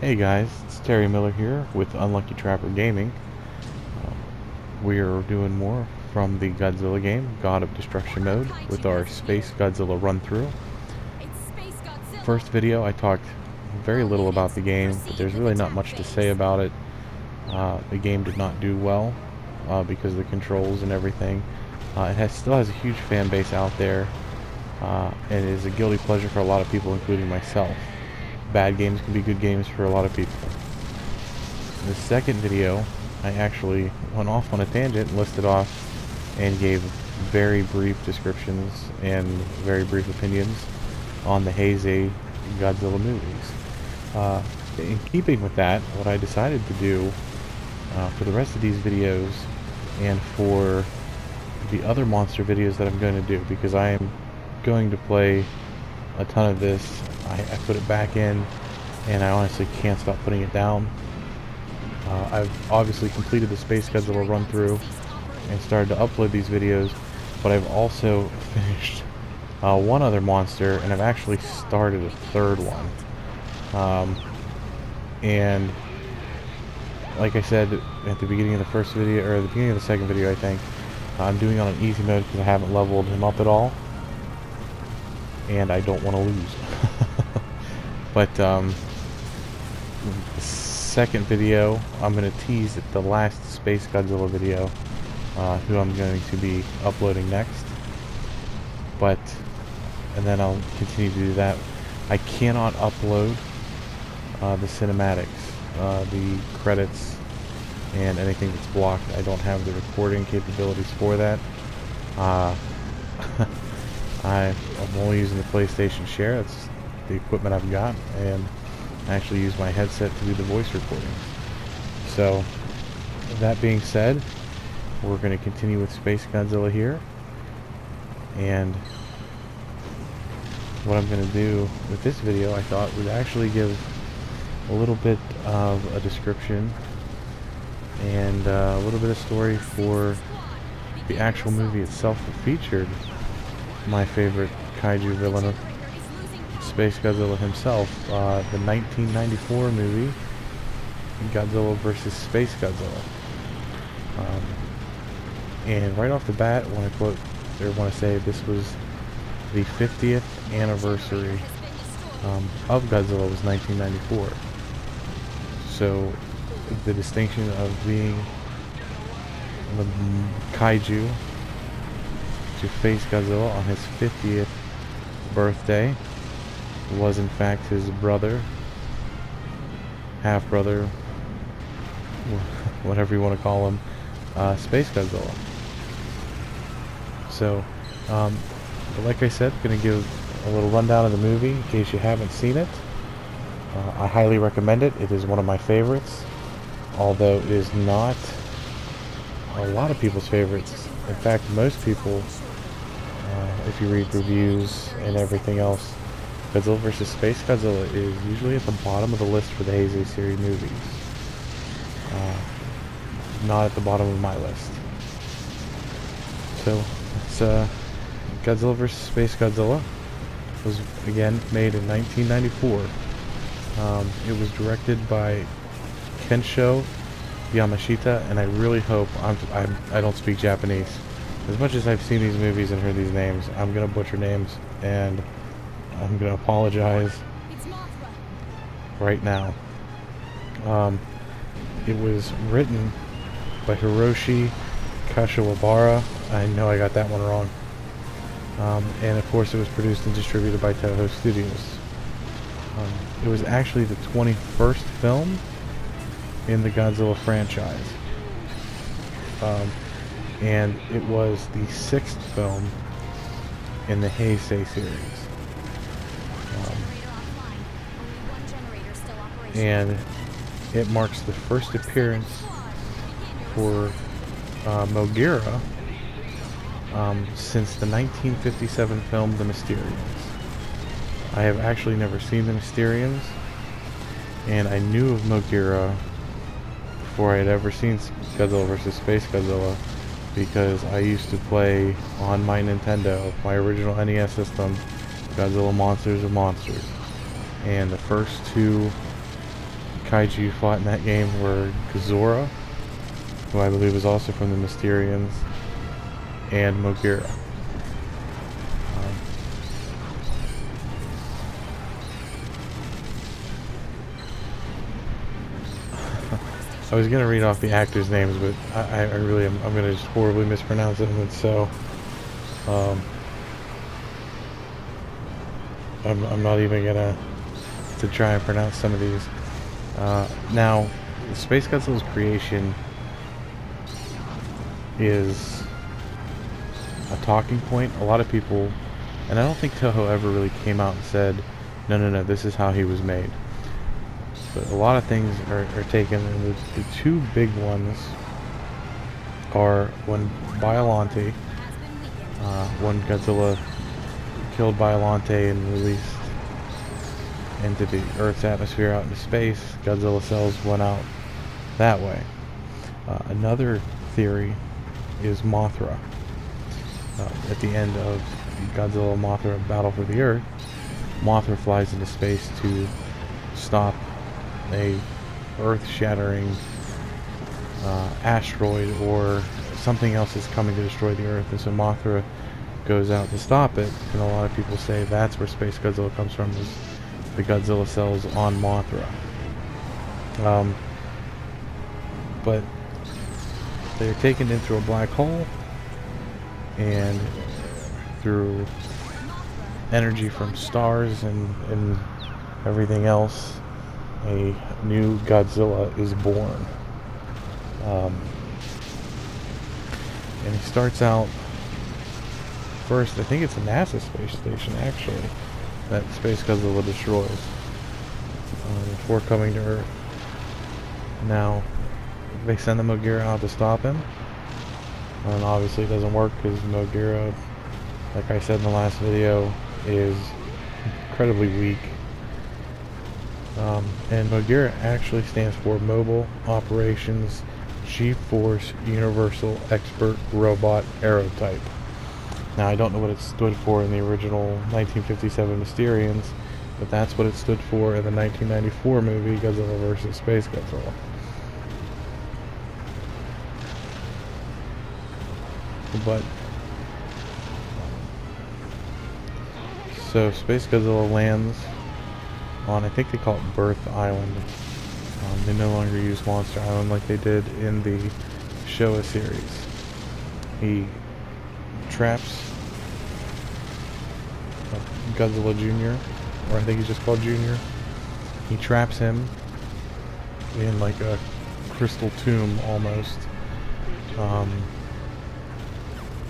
Hey guys, it's Terry Miller here with Unlucky Trapper Gaming. We are doing more from the Godzilla game, God of Destruction mode, with our Spacegodzilla run-through. First video I talked very little about the game, but there's really not much to say about it. The game did not do well because of the controls and everything. It still has a huge fan base out there, and is a guilty pleasure for a lot of people, including myself. Bad games can be good games for a lot of people. In the second video, I actually went off on a tangent and listed off and gave very brief descriptions and very brief opinions on the Heisei Godzilla movies. In keeping with that, what I decided to do for the rest of these videos and for the other monster videos that I'm going to do, because I am going to play a ton of this. I put it back in, and I honestly can't stop putting it down. I've obviously completed the Spacegodzilla run-through and started to upload these videos, but I've also finished one other monster, and I've actually started a third one. And like I said at the beginning of the first video, or the beginning of the second video, I think, I'm doing it on an easy mode because I haven't leveled him up at all, and I don't want to lose. But the second video, I'm going to tease at the last Spacegodzilla video, who I'm going to be uploading next. And then I'll continue to do that. I cannot upload the cinematics, the credits, and anything that's blocked. I don't have the recording capabilities for that. I'm only using the PlayStation Share. That's the equipment I've got, and I actually use my headset to do the voice recording. So, that being said, we're going to continue with Spacegodzilla here, and what I'm going to do with this video, I thought would actually give a little bit of a description and a little bit of story for the actual movie itself that featured my favorite kaiju villain of Spacegodzilla himself, the 1994 movie Godzilla vs. Spacegodzilla. And right off the bat, I want to say this was the 50th anniversary of Godzilla was 1994. So the distinction of being the kaiju to face Godzilla on his 50th birthday was in fact his brother, half-brother, whatever you want to call him, Spacegodzilla. So, like I said, I'm going to give a little rundown of the movie in case you haven't seen it. I highly recommend it. It is one of my favorites, although it is not a lot of people's favorites. In fact, most people, if you read reviews and everything else, Godzilla vs. Spacegodzilla is usually at the bottom of the list for the Heisei series movies. Not at the bottom of my list. So, it's Godzilla vs. Spacegodzilla. Was again made in 1994. It was directed by Kensho Yamashita, and I really hope I don't speak Japanese. As much as I've seen these movies and heard these names, I'm gonna butcher names, and I'm gonna apologize right now. It was written by Hiroshi Kashiwabara. I know I got that one wrong. And of course it was produced and distributed by Toho Studios. It was actually the 21st film in the Godzilla franchise. And it was the 6th film in the Heisei series. And it marks the first appearance for Mogira since the 1957 film The Mysterians. I have actually never seen The Mysterians, and I knew of Mogira before I had ever seen Godzilla vs. Spacegodzilla, because I used to play on my Nintendo, my original NES system, Godzilla Monsters of Monsters. And the first two kaiju you fought in that game were Godzilla, who I believe is also from the Mysterians, and Mogira. I was gonna read off the actors' names, but I really am. I'm gonna just horribly mispronounce it, and so I'm not even gonna try and pronounce some of these. Now, Space Godzilla's creation is a talking point. A lot of people, and I don't think Toho ever really came out and said, no, this is how he was made. But a lot of things are taken, and the two big ones are when Biollante, when Godzilla killed Biollante and released into the Earth's atmosphere out into space, Godzilla cells went out that way. Another theory is Mothra. At the end of the Godzilla Mothra battle for the Earth, Mothra flies into space to stop a earth-shattering asteroid or something else is coming to destroy the Earth, and so Mothra goes out to stop it. And a lot of people say that's where Space Godzilla comes from, is the Godzilla cells on Mothra. But they're taken in through a black hole and through energy from stars and everything else. A new Godzilla is born. And he starts out first, I think it's a NASA space station actually, that Space Godzilla destroys before coming to Earth. Now, they send the Mogira out to stop him, and obviously it doesn't work because Mogira, like I said in the last video, is incredibly weak. And Mogira actually stands for Mobile Operations G-Force Universal Expert Robot Aerotype. Now, I don't know what it stood for in the original 1957 Mysterians, but that's what it stood for in the 1994 movie Godzilla vs. Space Godzilla. But so Space Godzilla lands on, I think they call it Birth Island. They no longer use Monster Island like they did in the Showa series. He traps Godzilla Jr., or I think he's just called Jr. He traps him in like a crystal tomb almost,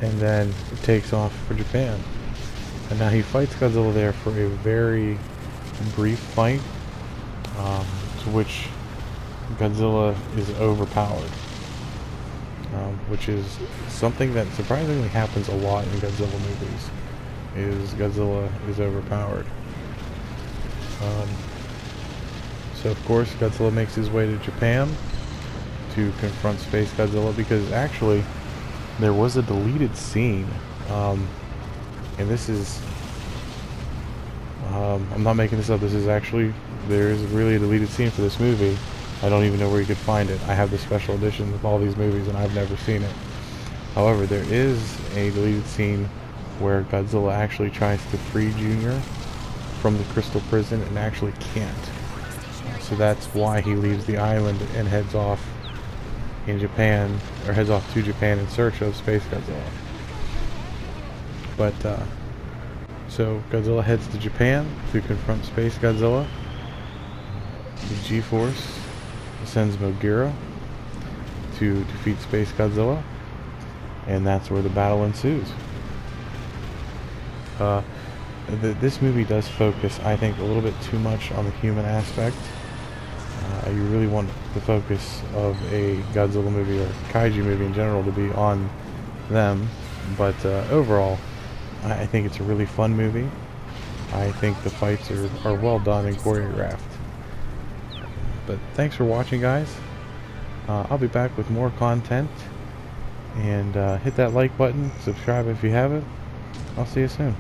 and then takes off for Japan. And now he fights Godzilla there for a very brief fight, to which Godzilla is overpowered, which is something that surprisingly happens a lot in Godzilla movies, is Godzilla is overpowered. So of course Godzilla makes his way to Japan to confront Space Godzilla, because actually there was a deleted scene, and this is I'm not making this up, this is actually, there is really a deleted scene for this movie. I don't even know where you could find it. I have the special edition of all these movies and I've never seen it. However, there is a deleted scene where Godzilla actually tries to free Junior from the crystal prison and actually can't. So that's why he leaves the island and heads off in Japan, or heads off to Japan in search of Space Godzilla. But so Godzilla heads to Japan to confront Space Godzilla. The G-Force sends Mogira to defeat Space Godzilla, and that's where the battle ensues. This movie does focus, I think, a little bit too much on the human aspect. You really want the focus of a Godzilla movie, or kaiju movie in general, to be on them, but overall I think it's a really fun movie. I think the fights are well done and choreographed. But thanks for watching, guys. I'll be back with more content, and hit that like button, subscribe if you haven't. I'll see you soon.